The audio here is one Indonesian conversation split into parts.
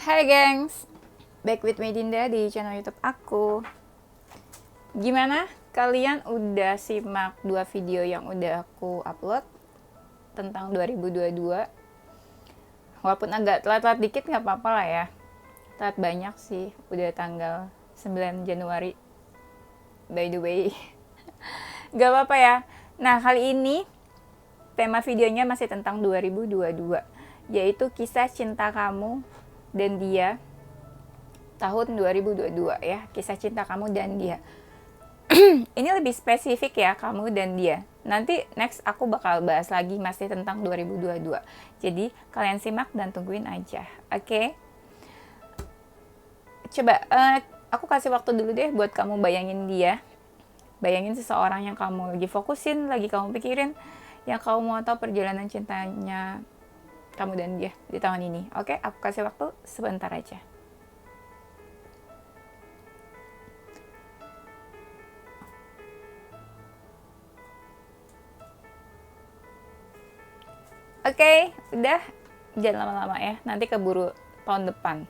Hai gengs, back with me Dinda di channel YouTube aku. Gimana? Kalian udah simak 2 video yang udah aku upload tentang 2022? Walaupun agak telat-telat dikit nggak apa-apa lah ya. Telat banyak sih, udah tanggal 9 Januari. By the way, nggak apa-apa ya. Nah, kali ini tema videonya masih tentang 2022, yaitu kisah cinta kamu dan dia tahun 2022 ya, kisah cinta kamu dan dia. Ini lebih spesifik ya, kamu dan dia. Nanti next aku bakal bahas lagi masih tentang 2022. Jadi kalian simak dan tungguin aja. Oke? Coba aku kasih waktu dulu deh buat kamu bayangin dia. Bayangin seseorang yang kamu lagi fokusin, lagi kamu pikirin, yang kamu mau tahu perjalanan cintanya kamu dan dia di tahun ini. Oke, aku kasih waktu sebentar aja. Oke, udah, jangan lama-lama ya, nanti keburu tahun depan.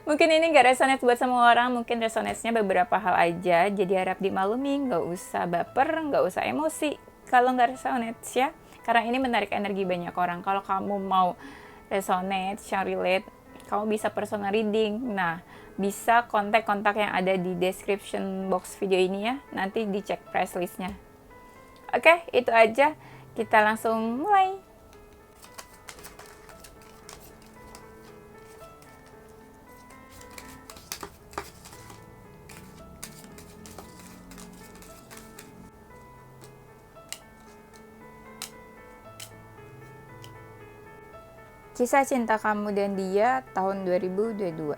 Mungkin ini gak resonate buat semua orang, mungkin resonate-nya beberapa hal aja, jadi harap dimaklumi, gak usah baper, gak usah emosi kalau gak resonate ya, karena ini menarik energi banyak orang. Kalau kamu mau resonate, share relate, kamu bisa personal reading. Nah, bisa kontak-kontak yang ada di description box video ini ya, nanti dicek price listnya. Oke, itu aja, kita langsung mulai. Kisah cinta kamu dan dia tahun 2022.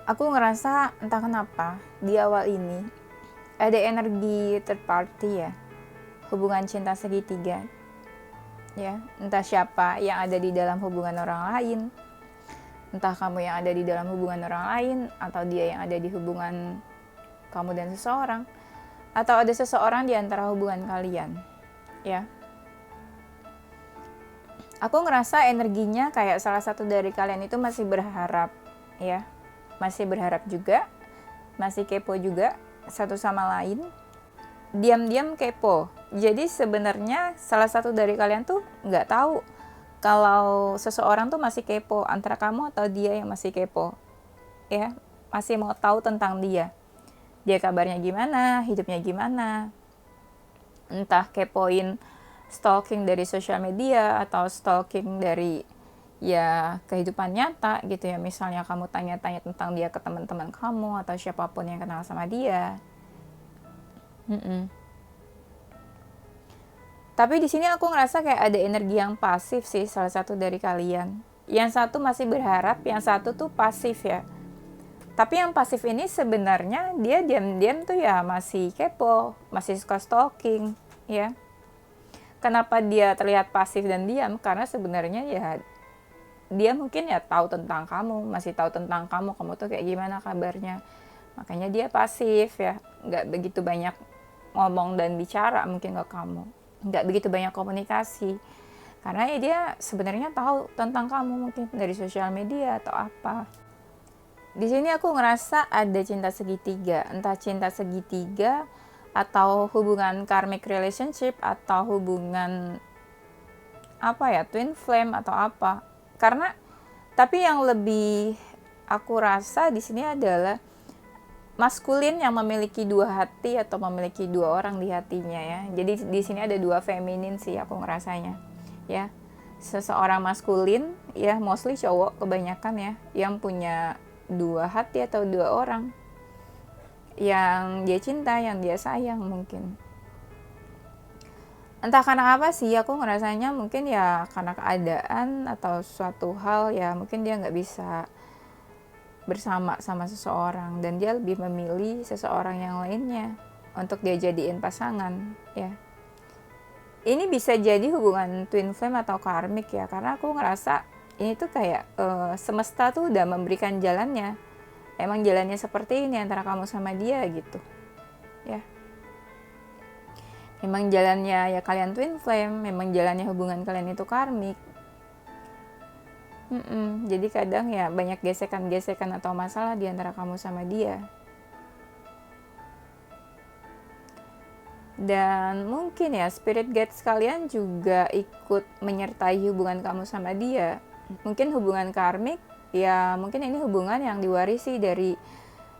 Aku ngerasa entah kenapa di awal ini ada energi third party ya, hubungan cinta segitiga ya, entah siapa yang ada di dalam hubungan orang lain, entah kamu yang ada di dalam hubungan orang lain, atau dia yang ada di hubungan kamu dan seseorang, atau ada seseorang di antara hubungan kalian ya. Aku ngerasa energinya kayak salah satu dari kalian itu masih berharap ya, masih berharap juga, masih kepo juga satu sama lain, diam-diam kepo. Jadi sebenarnya salah satu dari kalian tuh nggak tahu kalau seseorang tuh masih kepo, antara kamu atau dia yang masih kepo ya, masih mau tahu tentang dia kabarnya gimana, hidupnya gimana, entah kepoin stalking dari sosial media atau stalking dari ya kehidupan nyata gitu ya, misalnya kamu tanya-tanya tentang dia ke teman-teman kamu atau siapapun yang kenal sama dia. Tapi di sini aku ngerasa kayak ada energi yang pasif sih, salah satu dari kalian. Yang satu masih berharap, yang satu tuh pasif ya. Tapi yang pasif ini sebenarnya dia diam-diam tuh ya masih kepo, masih suka stalking ya. Kenapa dia terlihat pasif dan diam? Karena sebenarnya ya dia mungkin ya tahu tentang kamu, masih tahu tentang kamu tuh kayak gimana kabarnya. Makanya dia pasif ya, nggak begitu banyak ngomong dan bicara mungkin ke kamu, nggak begitu banyak komunikasi. Karena ya dia sebenarnya tahu tentang kamu mungkin dari sosial media atau apa. Di sini aku ngerasa ada cinta segitiga, entah cinta segitiga atau hubungan karmic relationship atau hubungan apa ya, twin flame atau apa. Karena tapi yang lebih aku rasa di sini adalah maskulin yang memiliki 2 hati atau memiliki 2 orang di hatinya ya. Jadi di sini ada 2 feminin sih aku ngerasanya ya. Seseorang maskulin ya, mostly cowok kebanyakan ya, yang punya 2 hati atau 2 orang yang dia cinta, yang dia sayang mungkin. Entah karena apa sih, aku ngerasanya mungkin ya karena keadaan atau suatu hal ya, mungkin dia nggak bisa bersama sama seseorang dan dia lebih memilih seseorang yang lainnya untuk dia jadiin pasangan ya. Ini bisa jadi hubungan twin flame atau karmik ya, karena aku ngerasa ini tuh kayak semesta tuh udah memberikan jalannya. Emang jalannya seperti ini antara kamu sama dia gitu ya. Memang jalannya ya kalian twin flame, memang jalannya hubungan kalian itu karmik. Jadi kadang ya banyak gesekan-gesekan atau masalah di antara kamu sama dia. Dan mungkin ya spirit guides kalian juga ikut menyertai hubungan kamu sama dia. Mungkin hubungan karmik, ya mungkin ini hubungan yang diwarisi dari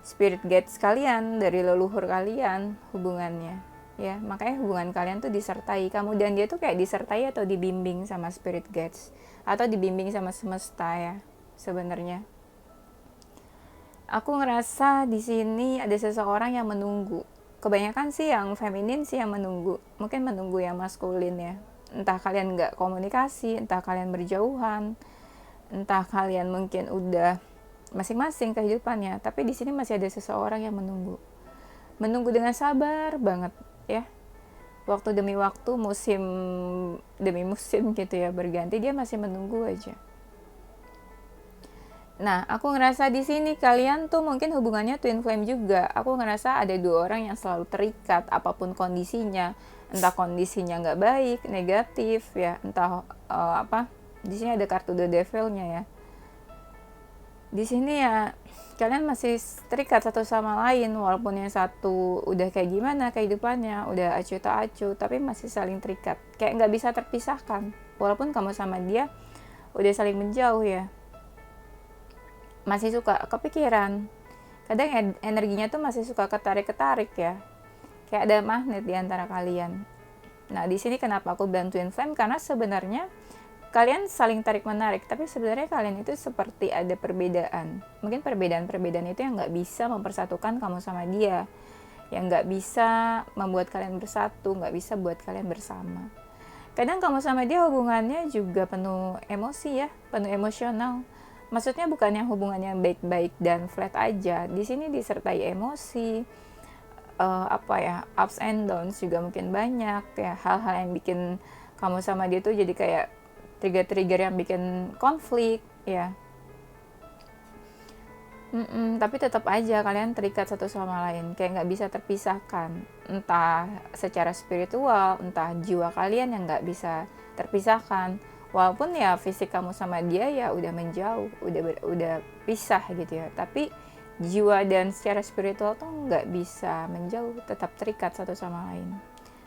spirit guides kalian, dari leluhur kalian hubungannya. Ya, makanya hubungan kalian tuh disertai, kamu dan dia tuh kayak disertai atau dibimbing sama spirit guides atau dibimbing sama semesta ya sebenarnya. Aku ngerasa di sini ada seseorang yang menunggu. Kebanyakan sih yang feminin sih yang menunggu. Mungkin menunggu yang maskulin ya. Entah kalian nggak komunikasi, entah kalian berjauhan, entah kalian mungkin udah masing-masing kehidupannya. Tapi di sini masih ada seseorang yang menunggu. Menunggu dengan sabar banget ya. Waktu demi waktu, musim demi musim gitu ya berganti, dia masih menunggu aja. Nah, aku ngerasa di sini kalian tuh mungkin hubungannya twin flame juga. Aku ngerasa ada dua orang yang selalu terikat apapun kondisinya. Entah kondisinya nggak baik, negatif ya, entah apa. Di sini ada kartu The Devil-nya ya. Di sini ya kalian masih terikat satu sama lain walaupun yang satu udah kayak gimana kehidupannya, udah acuh tak acuh, tapi masih saling terikat. Kayak nggak bisa terpisahkan. Walaupun kamu sama dia udah saling menjauh ya. Masih suka kepikiran, kadang energinya tuh masih suka ketarik-ketarik ya, kayak ada magnet di antara kalian. Nah di sini kenapa aku bantuin flame, karena sebenarnya kalian saling tarik-menarik, tapi sebenarnya kalian itu seperti ada perbedaan. Mungkin perbedaan-perbedaan itu yang nggak bisa mempersatukan kamu sama dia, yang nggak bisa membuat kalian bersatu, nggak bisa buat kalian bersama. Kadang kamu sama dia hubungannya juga penuh emosi ya, penuh emosional. Maksudnya bukan yang hubungannya baik-baik dan flat aja. Di sini disertai emosi, ups and downs juga mungkin banyak ya. Hal-hal yang bikin kamu sama dia tuh jadi kayak trigger-trigger yang bikin konflik ya. Tapi tetap aja kalian terikat satu sama lain, kayak nggak bisa terpisahkan. Entah secara spiritual, entah jiwa kalian yang nggak bisa terpisahkan. Walaupun ya fisik kamu sama dia ya udah menjauh, udah pisah gitu ya, tapi jiwa dan secara spiritual tuh nggak bisa menjauh, tetap terikat satu sama lain.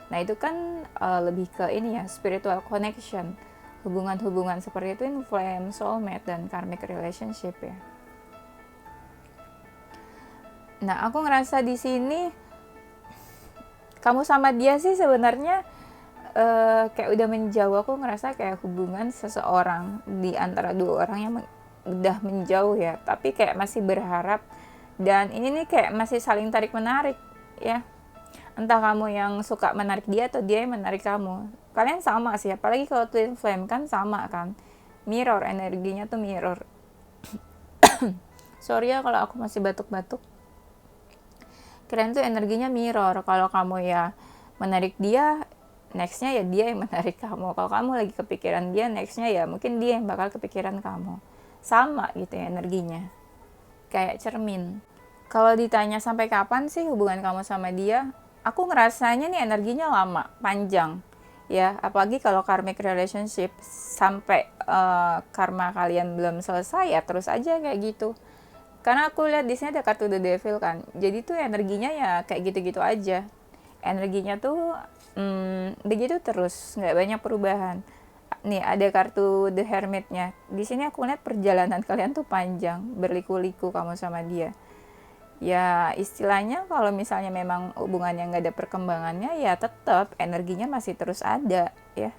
Nah itu kan lebih ke ini ya, spiritual connection, hubungan-hubungan seperti itu, flame, soulmate, dan karmic relationship ya. Nah aku ngerasa di sini kamu sama dia sih sebenarnya kayak udah menjauh. Aku ngerasa kayak hubungan seseorang di antara dua orang yang udah menjauh ya, tapi kayak masih berharap, dan ini nih kayak masih saling tarik menarik ya. Entah kamu yang suka menarik dia atau dia yang menarik kamu. Kalian sama sih, apalagi kalau twin flame kan sama kan, mirror, energinya tuh mirror. Sorry ya kalau aku masih batuk-batuk. Kalian tuh energinya mirror. Kalau kamu ya menarik dia, nextnya ya dia yang menarik kamu. Kalau kamu lagi kepikiran dia, nextnya ya mungkin dia yang bakal kepikiran kamu. Sama gitu ya energinya, kayak cermin. Kalau ditanya sampai kapan sih hubungan kamu sama dia, aku ngerasanya nih energinya lama, panjang ya. Apalagi kalau karmic relationship, sampai karma kalian belum selesai ya terus aja kayak gitu. Karena aku lihat di sini ada kartu The Devil kan, jadi tuh energinya ya kayak gitu-gitu aja. Energinya tuh begitu terus, nggak banyak perubahan. Nih ada kartu The Hermit-nya. Di sini aku lihat perjalanan kalian tuh panjang, berliku-liku kamu sama dia. Ya istilahnya kalau misalnya memang hubungannya nggak ada perkembangannya, ya tetap energinya masih terus ada ya.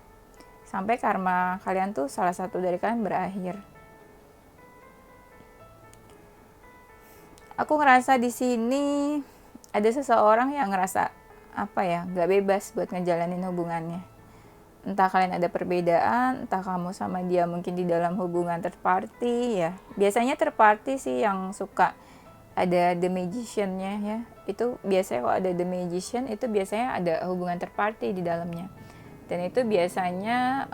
Sampai karma kalian tuh salah satu dari kalian berakhir. Aku ngerasa di sini ada seseorang yang ngerasa nggak bebas buat ngejalanin hubungannya. Entah kalian ada perbedaan, entah kamu sama dia mungkin di dalam hubungan third party ya. Biasanya third party sih yang suka ada the magician-nya ya. Itu biasanya kalau ada the magician itu biasanya ada hubungan third party di dalamnya. Dan itu biasanya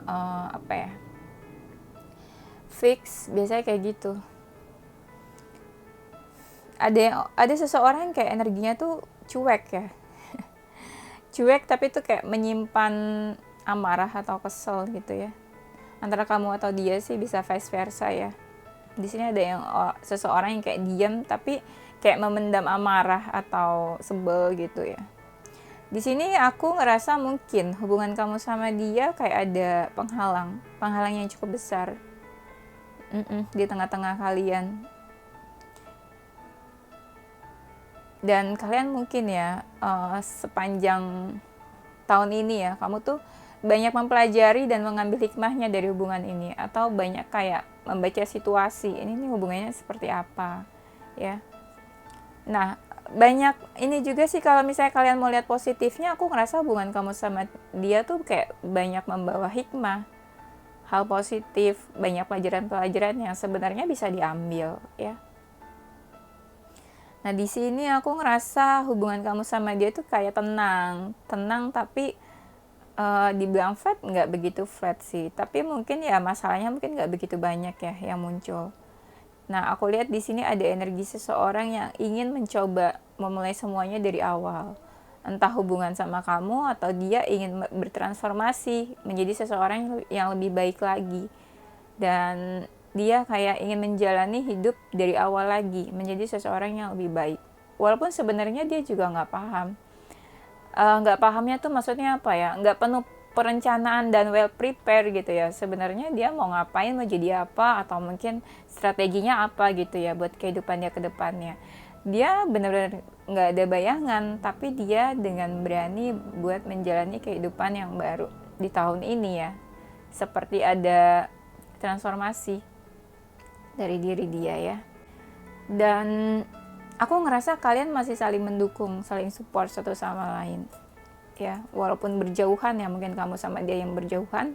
fix, biasanya kayak gitu. Ada seseorang yang kayak energinya tuh cuek ya. Cuek tapi tuh kayak menyimpan amarah atau kesel gitu ya. antara kamu atau dia sih, bisa vice versa ya. Di sini ada yang seseorang yang kayak diam tapi kayak memendam amarah atau sebel gitu ya. Di sini aku ngerasa mungkin hubungan kamu sama dia kayak ada penghalang yang cukup besar di tengah-tengah kalian. Dan kalian mungkin ya sepanjang tahun ini ya, kamu tuh banyak mempelajari dan mengambil hikmahnya dari hubungan ini, atau banyak kayak membaca situasi ini nih hubungannya seperti apa ya. Nah, banyak ini juga sih, kalau misalnya kalian mau lihat positifnya, aku ngerasa hubungan kamu sama dia tuh kayak banyak membawa hikmah, hal positif, banyak pelajaran-pelajaran yang sebenarnya bisa diambil ya. Nah, di sini aku ngerasa hubungan kamu sama dia tuh kayak tenang tapi dibilang flat nggak begitu flat sih, tapi mungkin ya masalahnya mungkin nggak begitu banyak ya yang muncul. Nah, aku lihat di sini ada energi seseorang yang ingin mencoba memulai semuanya dari awal. Entah hubungan sama kamu atau dia ingin bertransformasi menjadi seseorang yang lebih baik lagi. Dan dia kayak ingin menjalani hidup dari awal lagi, menjadi seseorang yang lebih baik. Walaupun sebenarnya dia juga nggak paham. Nggak pahamnya tuh maksudnya apa ya? Nggak penuh perencanaan dan well prepare gitu ya. Sebenarnya dia mau ngapain, mau jadi apa, atau mungkin strateginya apa gitu ya buat kehidupan dia ke depannya. Dia benar-benar nggak ada bayangan, tapi dia dengan berani buat menjalani kehidupan yang baru di tahun ini ya. Seperti ada transformasi dari diri dia ya. Dan aku ngerasa kalian masih saling mendukung, saling support satu sama lain ya, walaupun berjauhan ya, mungkin kamu sama dia yang berjauhan,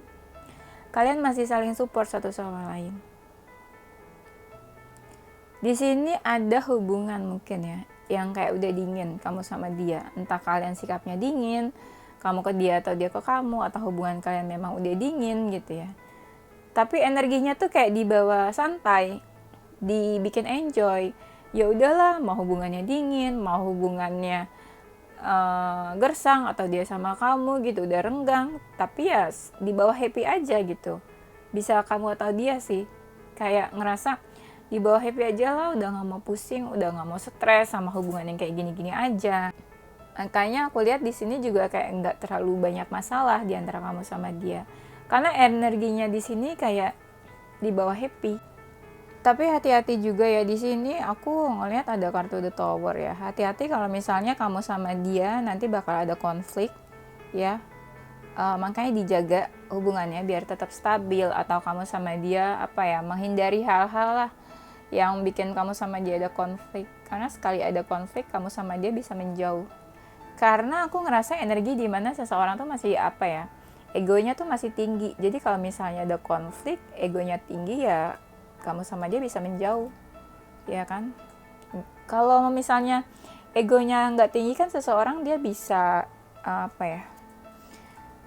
kalian masih saling support satu sama lain. Di sini ada hubungan mungkin ya yang kayak udah dingin kamu sama dia, entah kalian sikapnya dingin, kamu ke dia atau dia ke kamu, atau hubungan kalian memang udah dingin gitu ya. Tapi energinya tuh kayak dibawa santai, dibikin enjoy. Ya udahlah, mau hubungannya dingin, mau hubungannya gersang, atau dia sama kamu gitu udah renggang, tapi ya dibawa happy aja gitu. Bisa kamu atau dia sih kayak ngerasa dibawa happy aja lah, udah gak mau pusing, udah gak mau stres sama hubungan yang kayak gini-gini aja. Makanya aku lihat di sini juga kayak nggak terlalu banyak masalah di antara kamu sama dia, karena energinya di sini kayak dibawa happy. Tapi hati-hati juga ya, di sini aku ngelihat ada kartu The Tower ya. Hati-hati kalau misalnya kamu sama dia nanti bakal ada konflik ya. Makanya dijaga hubungannya biar tetap stabil, atau kamu sama dia menghindari hal-hal lah yang bikin kamu sama dia ada konflik. Karena sekali ada konflik, kamu sama dia bisa menjauh. Karena aku ngerasa energi di mana seseorang tuh masih egonya tuh masih tinggi. Jadi kalau misalnya ada konflik, egonya tinggi ya, kamu sama dia bisa menjauh, ya kan? Kalau misalnya egonya nggak tinggi kan seseorang, dia bisa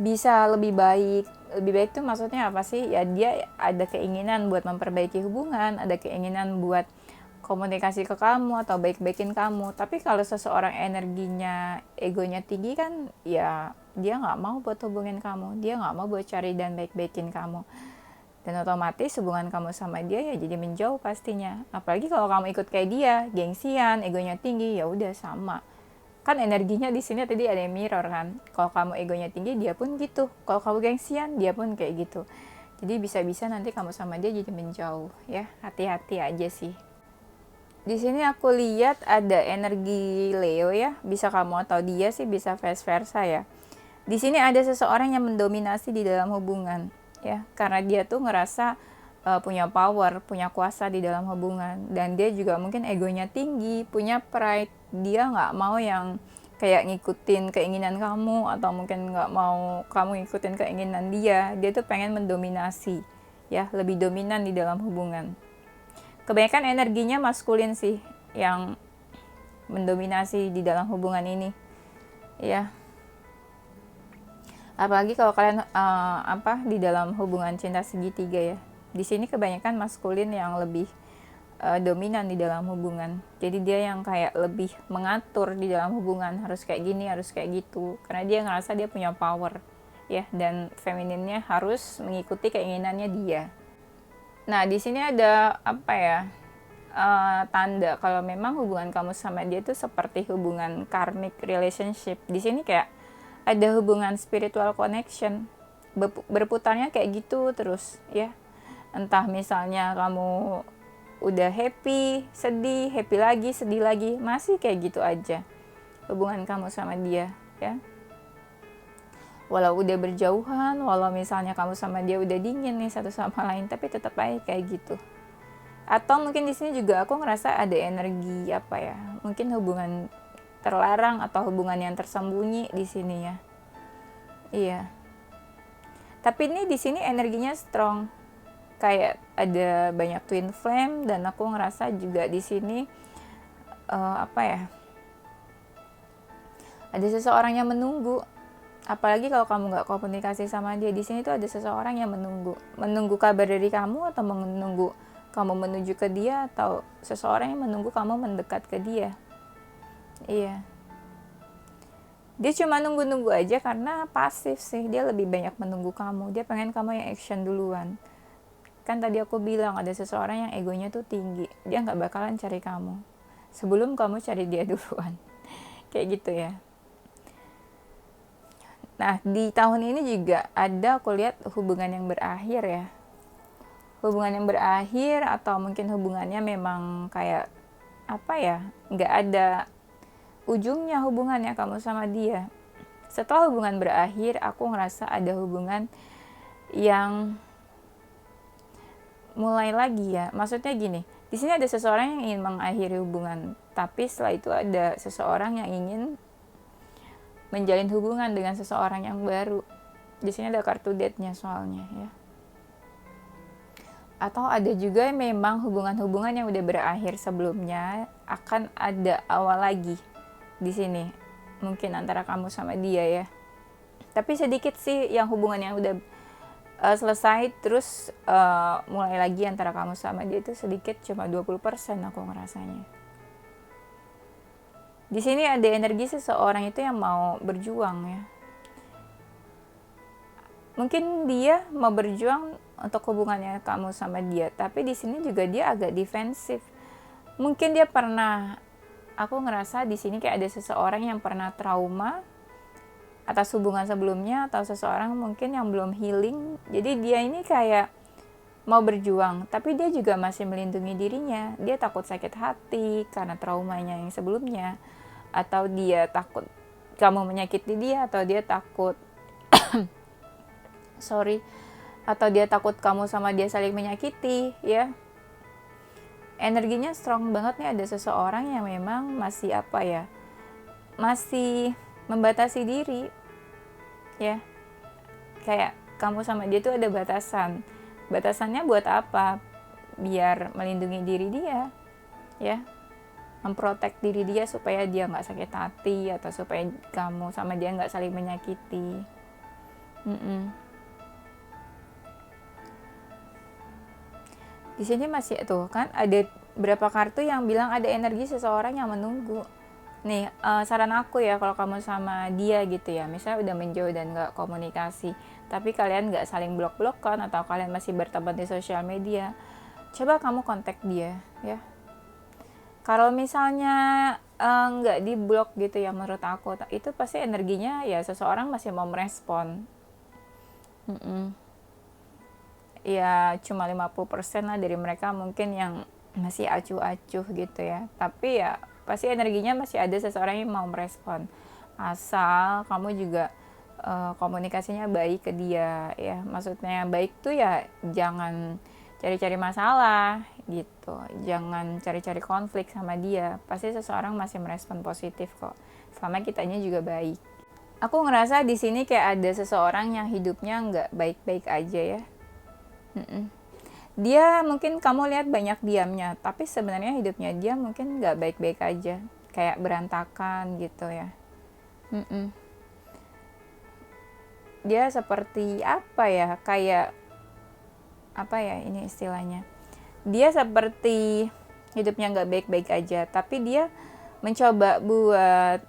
bisa lebih baik. Lebih baik tuh maksudnya apa sih? Ya dia ada keinginan buat memperbaiki hubungan, ada keinginan buat komunikasi ke kamu atau baik-baikin kamu. Tapi kalau seseorang energinya, egonya tinggi kan, ya dia nggak mau buat hubungin kamu, dia nggak mau buat cari dan baik-baikin kamu. Dan otomatis hubungan kamu sama dia ya jadi menjauh pastinya. Apalagi kalau kamu ikut kayak dia, gengsian, egonya tinggi, ya udah sama. Kan energinya di sini tadi ada yang mirror kan. Kalau kamu egonya tinggi, dia pun gitu. Kalau kamu gengsian, dia pun kayak gitu. Jadi bisa-bisa nanti kamu sama dia jadi menjauh ya. Hati-hati aja sih. Di sini aku lihat ada energi Leo ya. Bisa kamu atau dia sih, bisa vice versa ya. Di sini ada seseorang yang mendominasi di dalam hubungan ya, karena dia tuh ngerasa punya power, punya kuasa di dalam hubungan, dan dia juga mungkin egonya tinggi, punya pride. Dia nggak mau yang kayak ngikutin keinginan kamu, atau mungkin nggak mau kamu ngikutin keinginan dia. Dia tuh pengen mendominasi ya, lebih dominan di dalam hubungan. Kebanyakan energinya maskulin sih yang mendominasi di dalam hubungan ini ya. Apalagi kalau kalian di dalam hubungan cinta segitiga ya. Di sini kebanyakan maskulin yang lebih dominan di dalam hubungan. Jadi dia yang kayak lebih mengatur di dalam hubungan, harus kayak gini, harus kayak gitu. Karena dia ngerasa dia punya power ya, dan femininnya harus mengikuti keinginannya dia. Nah, di sini ada apa ya? Tanda kalau memang hubungan kamu sama dia itu seperti hubungan karmic relationship. Di sini kayak ada hubungan spiritual connection, berputarnya kayak gitu terus ya. Entah misalnya kamu udah happy, sedih, happy lagi, sedih lagi, masih kayak gitu aja hubungan kamu sama dia ya. Walau udah berjauhan, walau misalnya kamu sama dia udah dingin nih satu sama lain, tapi tetap aja kayak gitu. Atau mungkin di sini juga aku ngerasa ada energi apa ya? Mungkin hubungan terlarang atau hubungan yang tersembunyi di sini ya. Iya. Tapi ini di sini energinya strong. Kayak ada banyak twin flame dan aku ngerasa juga di sini apa ya? Ada seseorang yang menunggu. Apalagi kalau kamu nggak komunikasi sama dia, di sini tuh ada seseorang yang menunggu kabar dari kamu, atau menunggu kamu menuju ke dia, atau seseorang yang menunggu kamu mendekat ke dia. Iya, dia cuma nunggu-nunggu aja karena pasif sih. Dia lebih banyak menunggu kamu, dia pengen kamu yang action duluan. Kan tadi aku bilang ada seseorang yang egonya tuh tinggi, dia nggak bakalan cari kamu sebelum kamu cari dia duluan. Kayak gitu ya. Nah, di tahun ini juga ada aku lihat hubungan yang berakhir ya. Hubungan yang berakhir, atau mungkin hubungannya memang kayak apa ya, nggak ada ujungnya hubungannya kamu sama dia. Setelah hubungan berakhir, aku ngerasa ada hubungan yang mulai lagi ya. Maksudnya gini, di sini ada seseorang yang ingin mengakhiri hubungan, tapi setelah itu ada seseorang yang ingin menjalin hubungan dengan seseorang yang baru. Di sini ada kartu date-nya soalnya ya. Atau ada juga memang hubungan-hubungan yang udah berakhir sebelumnya akan ada awal lagi di sini. Mungkin antara kamu sama dia ya. Tapi sedikit sih yang hubungan yang udah selesai terus mulai lagi antara kamu sama dia itu sedikit, cuma 20% aku ngerasanya. Di sini ada energi seseorang itu yang mau berjuang ya. Mungkin dia mau berjuang untuk hubungannya kamu sama dia, tapi di sini juga dia agak defensif. Mungkin dia pernah, aku ngerasa di sini kayak ada seseorang yang pernah trauma atas hubungan sebelumnya, atau seseorang mungkin yang belum healing. Jadi dia ini kayak mau berjuang, tapi dia juga masih melindungi dirinya. Dia takut sakit hati karena traumanya yang sebelumnya, atau dia takut kamu menyakiti dia, atau dia takut atau dia takut kamu sama dia saling menyakiti ya. Energinya strong banget nih. Ada seseorang yang memang masih apa ya, masih membatasi diri ya. Kayak kamu sama dia tuh ada batasan. Batasannya buat apa? Biar melindungi diri dia ya, memprotek diri dia supaya dia nggak sakit hati, atau supaya kamu sama dia nggak saling menyakiti. Di sini masih tuh kan ada berapa kartu yang bilang ada energi seseorang yang menunggu. Nih saran aku ya, kalau kamu sama dia gitu ya, misalnya udah menjauh dan nggak komunikasi, tapi kalian nggak saling blok-blokan, atau kalian masih berteman di sosial media, coba kamu kontak dia ya. Kalau misalnya nggak di blok gitu ya, menurut aku itu pasti energinya ya seseorang masih mau merespon. Ya cuma 50% lah dari mereka mungkin yang masih acuh-acuh gitu ya. Tapi ya pasti energinya masih ada seseorang yang mau merespon. Asal kamu juga komunikasinya baik ke dia ya. Maksudnya baik tuh ya jangan cari-cari masalah gitu, jangan cari-cari konflik sama dia. Pasti seseorang masih merespon positif kok, selama kitanya juga baik. Aku ngerasa di sini kayak ada seseorang yang hidupnya nggak baik-baik aja ya. Dia mungkin kamu lihat banyak diamnya, tapi sebenarnya hidupnya dia mungkin nggak baik-baik aja, kayak berantakan gitu ya. Dia seperti apa ya, kayak apa ya ini istilahnya, dia seperti hidupnya nggak baik-baik aja, tapi dia mencoba buat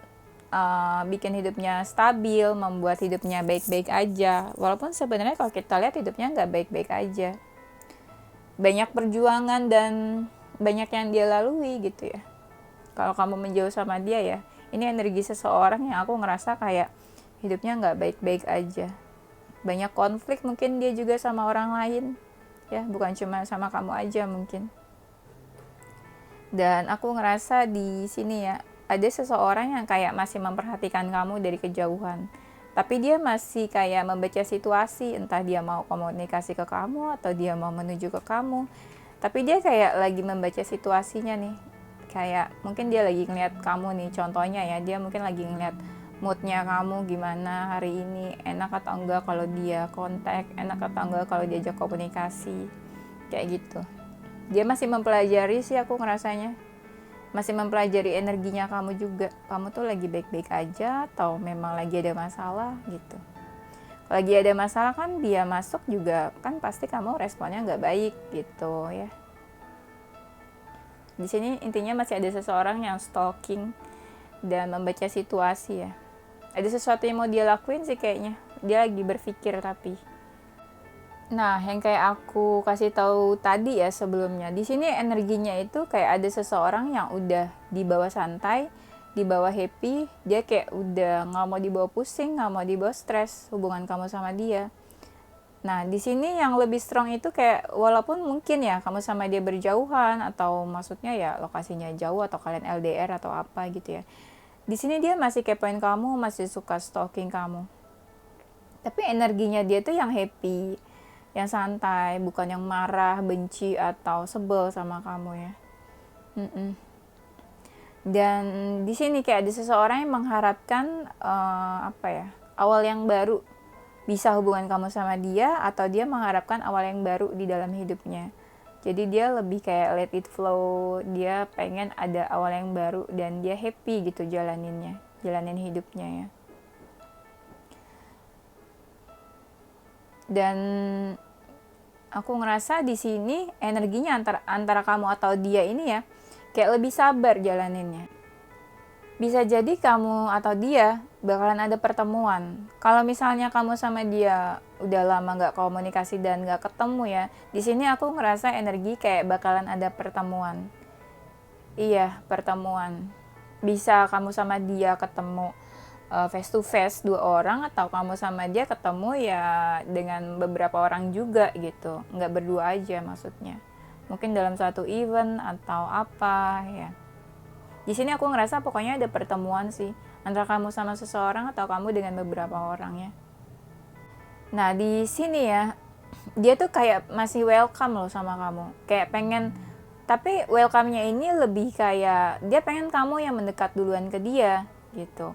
bikin hidupnya stabil, membuat hidupnya baik-baik aja. Walaupun sebenarnya kalau kita lihat hidupnya nggak baik-baik aja. Banyak perjuangan dan banyak yang dia lalui gitu ya. Kalau kamu menjauh sama dia ya, ini energi seseorang yang aku ngerasa kayak hidupnya nggak baik-baik aja. Banyak konflik mungkin dia juga sama orang lain. Ya, bukan cuma sama kamu aja mungkin. Dan aku ngerasa di sini ya, ada seseorang yang kayak masih memperhatikan kamu dari kejauhan. Tapi dia masih kayak membaca situasi, entah dia mau komunikasi ke kamu atau dia mau menuju ke kamu. Tapi dia kayak lagi membaca situasinya nih. Kayak mungkin dia lagi ngeliat kamu nih, contohnya ya, dia mungkin lagi ngeliat moodnya kamu gimana hari ini, enak atau enggak kalau dia kontak, enak atau enggak kalau diajak komunikasi, kayak gitu. Dia masih mempelajari sih aku ngerasanya, masih mempelajari energinya kamu juga. Kamu tuh lagi baik-baik aja atau memang lagi ada masalah gitu. Kalau lagi ada masalah kan dia masuk juga kan pasti kamu responnya nggak baik gitu ya. Di sini intinya masih ada seseorang yang stalking dan membaca situasi ya. Ada sesuatu yang mau dia lakuin sih kayaknya. Dia lagi berpikir tapi. Nah, yang kayak aku kasih tahu tadi ya sebelumnya, di sini energinya itu kayak ada seseorang yang udah dibawa santai, dibawa happy, dia kayak udah nggak mau dibawa pusing, nggak mau dibawa stres hubungan kamu sama dia. Nah, di sini yang lebih strong itu kayak walaupun mungkin ya kamu sama dia berjauhan atau maksudnya ya lokasinya jauh atau kalian LDR atau apa gitu ya. Di sini dia masih kepoin kamu, masih suka stalking kamu. Tapi energinya dia tuh yang happy, yang santai, bukan yang marah, benci, atau sebel sama kamu ya. Dan di sini kayak ada seseorang yang mengharapkan awal yang baru, bisa hubungan kamu sama dia, atau dia mengharapkan awal yang baru di dalam hidupnya. Jadi dia lebih kayak let it flow, dia pengen ada awal yang baru dan dia happy gitu jalanin hidupnya ya. Dan aku ngerasa di sini energinya antara kamu atau dia ini ya kayak lebih sabar jalaninnya. Bisa jadi kamu atau dia bakalan ada pertemuan. Kalau misalnya kamu sama dia udah lama nggak komunikasi dan nggak ketemu ya, di sini aku ngerasa energi kayak bakalan ada pertemuan. Iya, pertemuan. Bisa kamu sama dia ketemu face to face 2 orang atau kamu sama dia ketemu ya dengan beberapa orang juga gitu, nggak berdua aja maksudnya, mungkin dalam satu event atau apa ya. Di sini aku ngerasa pokoknya ada pertemuan sih antara kamu sama seseorang atau kamu dengan beberapa orang ya. Nah di sini ya dia tuh kayak masih welcome loh sama kamu, kayak pengen, tapi welcome-nya ini lebih kayak dia pengen kamu yang mendekat duluan ke dia gitu.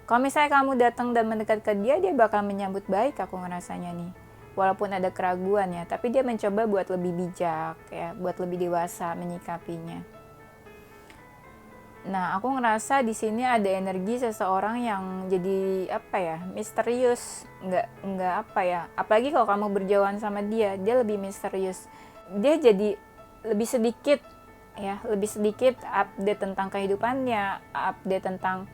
Kalau misalnya kamu datang dan mendekat ke dia, dia bakal menyambut baik aku ngerasanya nih. Walaupun ada keraguan ya, tapi dia mencoba buat lebih bijak ya, buat lebih dewasa menyikapinya. Nah, aku ngerasa di sini ada energi seseorang yang jadi misterius, nggak Apalagi kalau kamu berjauhan sama dia, dia lebih misterius. Dia jadi lebih sedikit update tentang kehidupannya, update tentang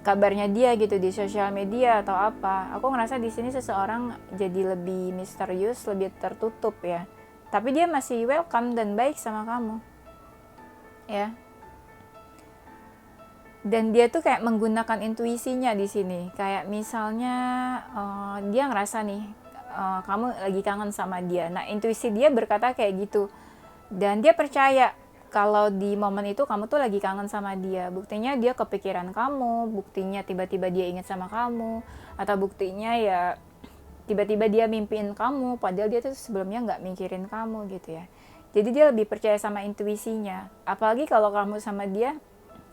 kabarnya dia gitu di sosial media atau apa. Aku ngerasa di sini seseorang jadi lebih misterius, lebih tertutup ya. Tapi dia masih welcome dan baik sama kamu. Ya. Dan dia tuh kayak menggunakan intuisinya di sini. Kayak misalnya dia ngerasa nih kamu lagi kangen sama dia. Nah, intuisi dia berkata kayak gitu. Dan dia percaya kalau di momen itu kamu tuh lagi kangen sama dia. Buktinya dia kepikiran kamu, buktinya tiba-tiba dia ingat sama kamu, atau buktinya ya tiba-tiba dia mimpiin kamu, padahal dia tuh sebelumnya nggak mikirin kamu gitu ya. Jadi dia lebih percaya sama intuisinya. Apalagi kalau kamu sama dia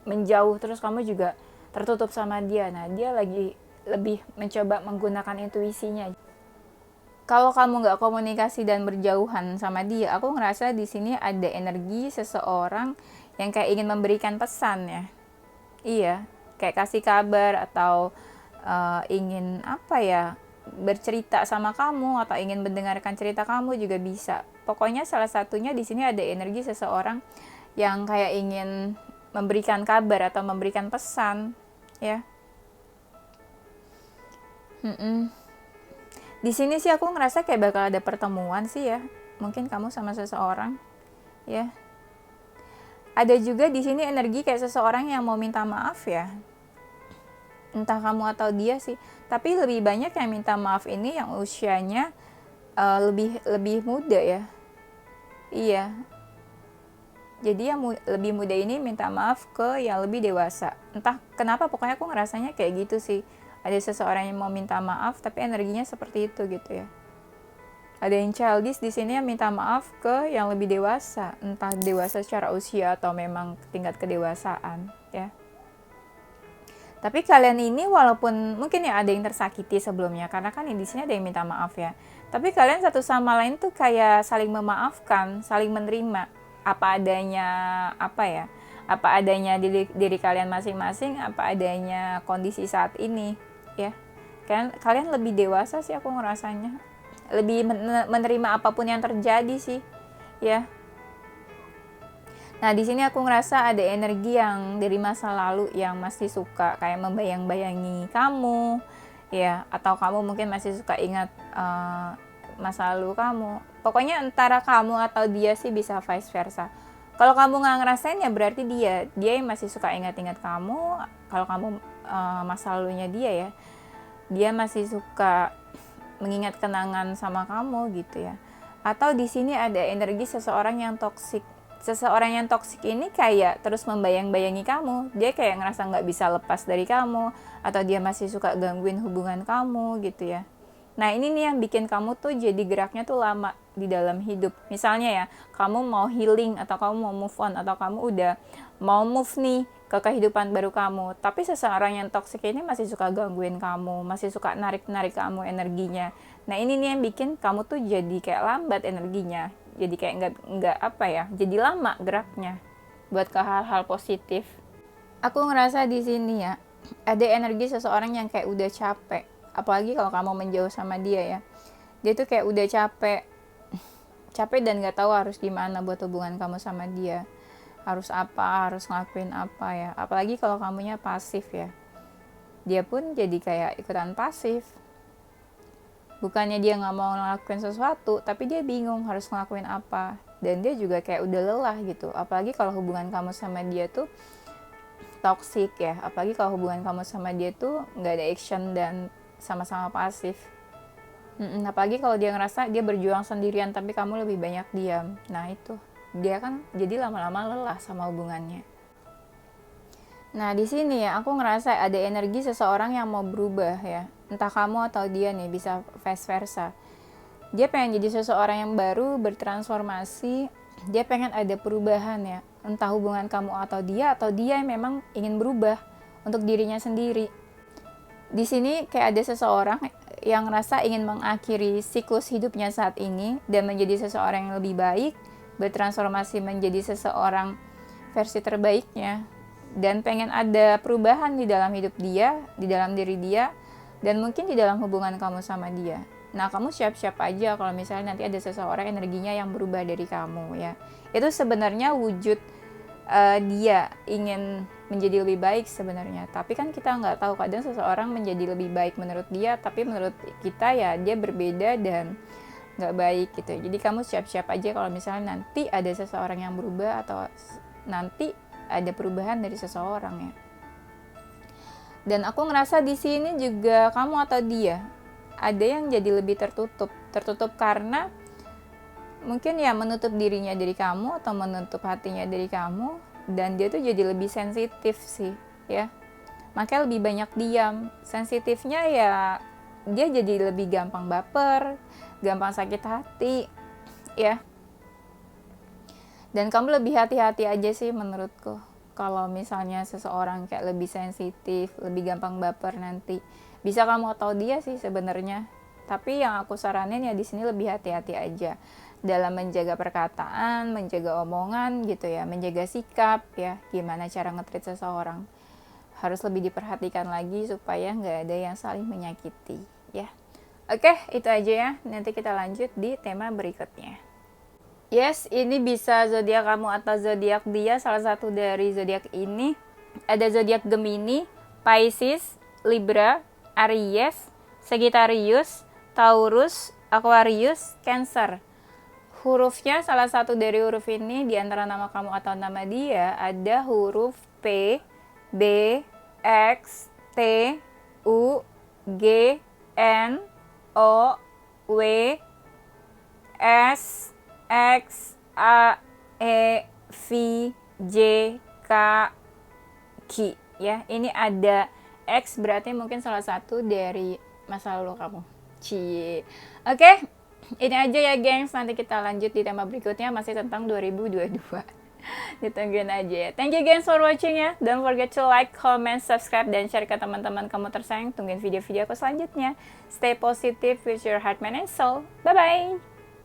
menjauh terus kamu juga tertutup sama dia. Nah, dia lagi lebih mencoba menggunakan intuisinya. Kalau kamu nggak komunikasi dan berjauhan sama dia, aku ngerasa di sini ada energi seseorang yang kayak ingin memberikan pesan ya. Iya, kayak kasih kabar atau ingin bercerita sama kamu atau ingin mendengarkan cerita kamu juga bisa. Pokoknya salah satunya di sini ada energi seseorang yang kayak ingin memberikan kabar atau memberikan pesan ya. Di sini sih aku ngerasa kayak bakal ada pertemuan sih ya, mungkin kamu sama seseorang ya. Ada juga di sini energi kayak seseorang yang mau minta maaf ya, entah kamu atau dia sih, tapi lebih banyak yang minta maaf ini yang usianya lebih muda ya. Iya, jadi yang lebih muda ini minta maaf ke yang lebih dewasa. Entah kenapa, pokoknya aku ngerasanya kayak gitu sih. Ada seseorang yang mau minta maaf, tapi energinya seperti itu gitu ya. Ada yang childish di sini yang minta maaf ke yang lebih dewasa. Entah dewasa secara usia atau memang tingkat kedewasaan ya. Tapi kalian ini walaupun mungkin ya ada yang tersakiti sebelumnya, karena kan di sini ada yang minta maaf ya. Tapi kalian satu sama lain tuh kayak saling memaafkan, saling menerima apa adanya, apa adanya diri kalian masing-masing, apa adanya kondisi saat ini ya. Kalian lebih dewasa sih aku ngerasanya, lebih menerima apapun yang terjadi sih ya. Nah, di sini aku ngerasa ada energi yang dari masa lalu yang masih suka kayak membayang-bayangi kamu ya, atau kamu mungkin masih suka ingat masa lalu kamu. Pokoknya antara kamu atau dia sih, bisa vice versa. Kalau kamu nggak ngerasain ya berarti dia yang masih suka ingat-ingat kamu. Kalau kamu masa lalunya dia masih suka mengingat kenangan sama kamu gitu ya. Atau di sini ada energi seseorang yang toksik. Seseorang yang toksik ini kayak terus membayang-bayangi kamu. Dia kayak ngerasa nggak bisa lepas dari kamu, atau dia masih suka gangguin hubungan kamu gitu ya. Nah, ini nih yang bikin kamu tuh jadi geraknya tuh lama di dalam hidup. Misalnya ya, kamu mau healing, atau kamu mau move on, atau kamu udah mau move nih ke kehidupan baru kamu. Tapi seseorang yang toksik ini masih suka gangguin kamu, masih suka narik-narik kamu energinya. Nah, ini nih yang bikin kamu tuh jadi kayak lambat energinya. Jadi kayak nggak jadi lama geraknya buat ke hal-hal positif. Aku ngerasa di sini ya, ada energi seseorang yang kayak udah capek. Apalagi kalau kamu menjauh sama dia ya. Dia tuh kayak udah capek dan nggak tahu harus gimana buat hubungan kamu sama dia. Harus ngelakuin apa ya. Apalagi kalau kamunya pasif ya. Dia pun jadi kayak ikutan pasif. Bukannya dia nggak mau ngelakuin sesuatu, tapi dia bingung harus ngelakuin apa. Dan dia juga kayak udah lelah gitu. Apalagi kalau hubungan kamu sama dia tuh toxic ya. Apalagi kalau hubungan kamu sama dia tuh nggak ada action dan sama-sama pasif. Apalagi kalau dia ngerasa dia berjuang sendirian, tapi kamu lebih banyak diam. Nah itu, dia kan jadi lama-lama lelah sama hubungannya. Nah, di sini ya aku ngerasa ada energi seseorang yang mau berubah ya. Entah kamu atau dia nih, bisa vice versa. Dia pengen jadi seseorang yang baru, bertransformasi. Dia pengen ada perubahan ya. Entah hubungan kamu atau dia yang memang ingin berubah untuk dirinya sendiri. Di sini kayak ada seseorang yang ngerasa ingin mengakhiri siklus hidupnya saat ini dan menjadi seseorang yang lebih baik, bertransformasi menjadi seseorang versi terbaiknya. Dan pengen ada perubahan di dalam hidup dia, di dalam diri dia, dan mungkin di dalam hubungan kamu sama dia. Nah, kamu siap-siap aja kalau misalnya nanti ada seseorang energinya yang berubah dari kamu ya. Itu sebenarnya wujud dia ingin menjadi lebih baik sebenarnya. Tapi kan kita nggak tahu, kadang seseorang menjadi lebih baik menurut dia, tapi menurut kita ya dia berbeda dan nggak baik gitu. Jadi kamu siap-siap aja kalau misalnya nanti ada seseorang yang berubah, atau nanti ada perubahan dari seseorang ya. Dan aku ngerasa di sini juga kamu atau dia ada yang jadi lebih tertutup karena mungkin ya menutup dirinya dari kamu atau menutup hatinya dari kamu, dan dia tuh jadi lebih sensitif sih ya. Makanya lebih banyak diam. Sensitifnya ya dia jadi lebih gampang baper, gampang sakit hati ya. Dan kamu lebih hati-hati aja sih menurutku. Kalau misalnya seseorang kayak lebih sensitif, lebih gampang baper nanti. Bisa kamu atau dia sih sebenarnya. Tapi yang aku saranin ya di sini lebih hati-hati aja dalam menjaga perkataan, menjaga omongan gitu ya, menjaga sikap ya, gimana cara nge-treat seseorang. Harus lebih diperhatikan lagi supaya nggak ada yang saling menyakiti ya. Oke, itu aja ya. Nanti kita lanjut di tema berikutnya. Yes, ini bisa zodiak kamu atau zodiak dia, salah satu dari zodiak ini. Ada zodiak Gemini, Pisces, Libra, Aries, Sagittarius, Taurus, Aquarius, Cancer. Hurufnya salah satu dari huruf ini di antara nama kamu atau nama dia ada huruf P, B, X, T, U, G, N, O, W, S, X, A, E, V, J, K, Q. Ya, ini ada X berarti mungkin salah satu dari masa lalu kamu. Cie. Oke, ini aja ya gengs. Nanti kita lanjut di tema berikutnya masih tentang 2022. Ditungguin aja ya. Thank you guys for watching ya. Don't forget to like, comment, subscribe, dan share ke teman-teman kamu tersayang. Tungguin video-video aku selanjutnya. Stay positive with your heart, mind, and soul. Bye-bye.